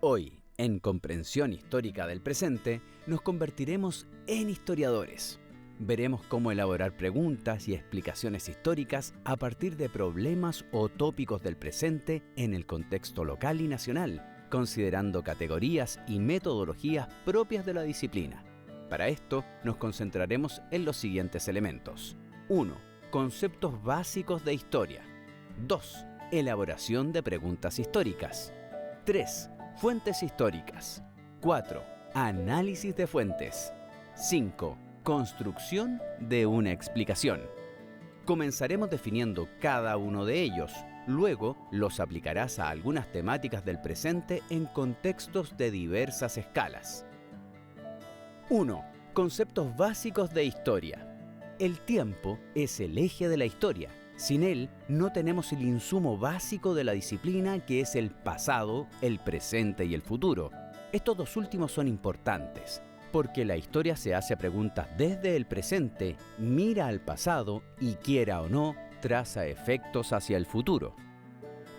Hoy, en Comprensión Histórica del Presente, nos convertiremos en historiadores. Veremos cómo elaborar preguntas y explicaciones históricas a partir de problemas o tópicos del presente en el contexto local y nacional, considerando categorías y metodologías propias de la disciplina. Para esto, nos concentraremos en los siguientes elementos. 1. Conceptos básicos de historia. 2. Elaboración de preguntas históricas. 3. Fuentes históricas. 4. Análisis de fuentes. 5. Construcción de una explicación. Comenzaremos definiendo cada uno de ellos. Luego los aplicarás a algunas temáticas del presente en contextos de diversas escalas. 1. Conceptos básicos de historia. El tiempo es el eje de la historia. Sin él, no tenemos el insumo básico de la disciplina, que es el pasado, el presente y el futuro. Estos dos últimos son importantes, porque la historia se hace preguntas desde el presente, mira al pasado y, quiera o no, traza efectos hacia el futuro.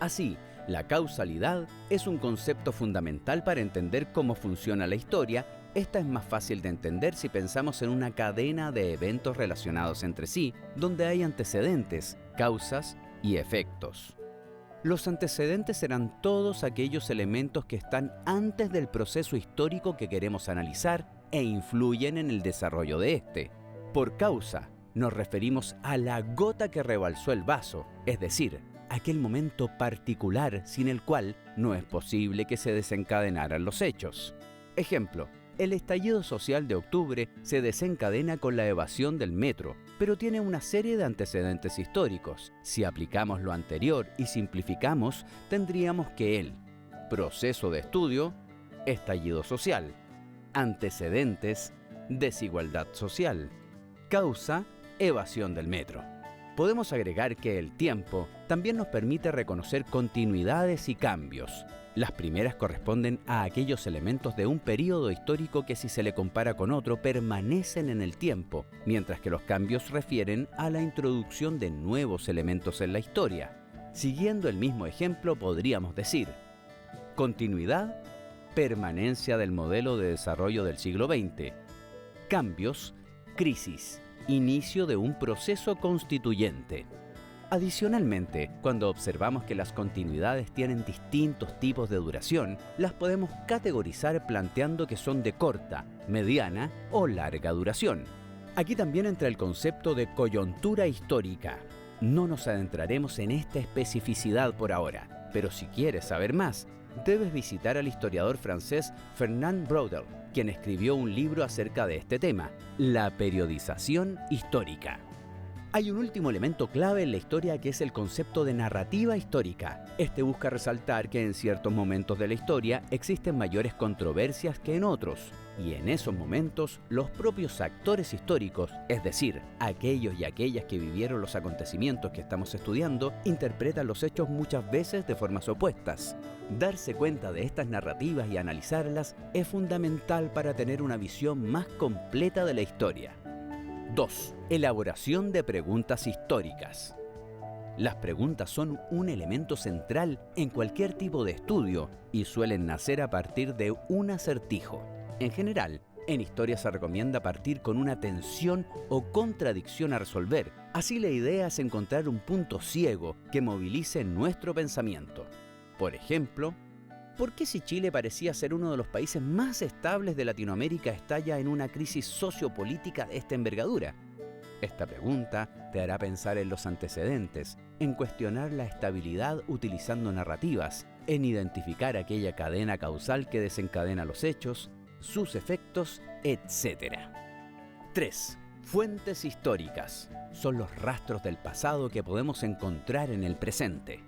Así, la causalidad es un concepto fundamental para entender cómo funciona la historia. Esta es más fácil de entender si pensamos en una cadena de eventos relacionados entre sí, donde hay antecedentes, causas y efectos. Los antecedentes serán todos aquellos elementos que están antes del proceso histórico que queremos analizar e influyen en el desarrollo de este. Por causa, nos referimos a la gota que rebalsó el vaso, es decir, aquel momento particular sin el cual no es posible que se desencadenaran los hechos. Ejemplo: el estallido social de octubre se desencadena con la evasión del metro, pero tiene una serie de antecedentes históricos. Si aplicamos lo anterior y simplificamos, tendríamos que el proceso de estudio, estallido social; antecedentes, desigualdad social; causa, evasión del metro. Podemos agregar que el tiempo también nos permite reconocer continuidades y cambios. Las primeras corresponden a aquellos elementos de un período histórico que, si se le compara con otro, permanecen en el tiempo, mientras que los cambios refieren a la introducción de nuevos elementos en la historia. Siguiendo el mismo ejemplo, podríamos decir: continuidad, permanencia del modelo de desarrollo del siglo XX; cambios, crisis, inicio de un proceso constituyente. Adicionalmente, cuando observamos que las continuidades tienen distintos tipos de duración, las podemos categorizar planteando que son de corta, mediana o larga duración. Aquí también entra el concepto de coyuntura histórica. No nos adentraremos en esta especificidad por ahora, pero si quieres saber más, debes visitar al historiador francés Fernand Braudel, quien escribió un libro acerca de este tema, La periodización histórica. Hay un último elemento clave en la historia, que es el concepto de narrativa histórica. Este busca resaltar que en ciertos momentos de la historia existen mayores controversias que en otros, y en esos momentos los propios actores históricos, es decir, aquellos y aquellas que vivieron los acontecimientos que estamos estudiando, interpretan los hechos muchas veces de formas opuestas. Darse cuenta de estas narrativas y analizarlas es fundamental para tener una visión más completa de la historia. 2. Elaboración de preguntas históricas. Las preguntas son un elemento central en cualquier tipo de estudio y suelen nacer a partir de un acertijo. En general, en historia se recomienda partir con una tensión o contradicción a resolver. Así, la idea es encontrar un punto ciego que movilice nuestro pensamiento. Por ejemplo, ¿por qué, si Chile parecía ser uno de los países más estables de Latinoamérica, estalla en una crisis sociopolítica de esta envergadura? Esta pregunta te hará pensar en los antecedentes, en cuestionar la estabilidad utilizando narrativas, en identificar aquella cadena causal que desencadena los hechos, sus efectos, etc. 3. Fuentes históricas. Son los rastros del pasado que podemos encontrar en el presente.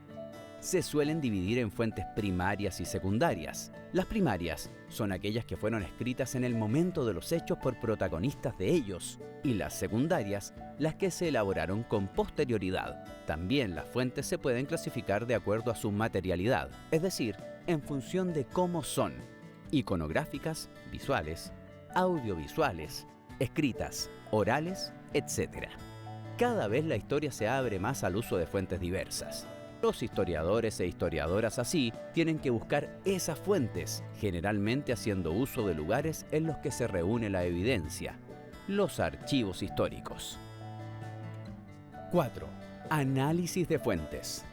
Se suelen dividir en fuentes primarias y secundarias. Las primarias son aquellas que fueron escritas en el momento de los hechos por protagonistas de ellos, y las secundarias, las que se elaboraron con posterioridad. También las fuentes se pueden clasificar de acuerdo a su materialidad, es decir, en función de cómo son: iconográficas, visuales, audiovisuales, escritas, orales, etc. Cada vez la historia se abre más al uso de fuentes diversas. Los historiadores e historiadoras así tienen que buscar esas fuentes, generalmente haciendo uso de lugares en los que se reúne la evidencia, los archivos históricos. 4. Análisis de fuentes.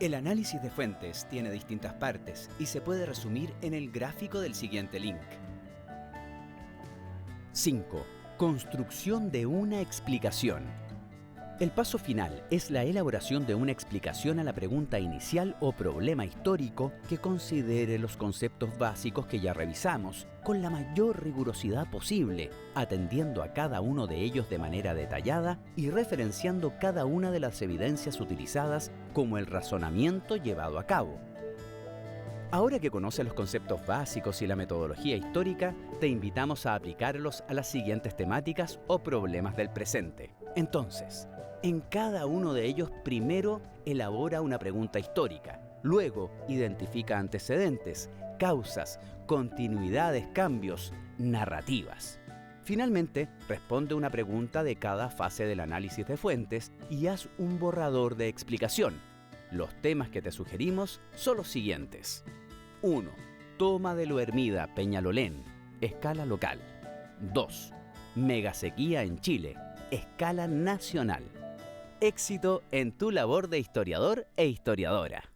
El análisis de fuentes tiene distintas partes y se puede resumir en el gráfico del siguiente link. 5. Construcción de una explicación. El paso final es la elaboración de una explicación a la pregunta inicial o problema histórico que considere los conceptos básicos que ya revisamos con la mayor rigurosidad posible, atendiendo a cada uno de ellos de manera detallada y referenciando cada una de las evidencias utilizadas como el razonamiento llevado a cabo. Ahora que conoces los conceptos básicos y la metodología histórica, te invitamos a aplicarlos a las siguientes temáticas o problemas del presente. Entonces, en cada uno de ellos, primero elabora una pregunta histórica, luego identifica antecedentes, causas, continuidades, cambios, narrativas. Finalmente, responde una pregunta de cada fase del análisis de fuentes y haz un borrador de explicación. Los temas que te sugerimos son los siguientes. 1. Toma de Lo Hermida, Peñalolén, escala local. 2. Megasequía en Chile, escala nacional. Éxito en tu labor de historiador e historiadora.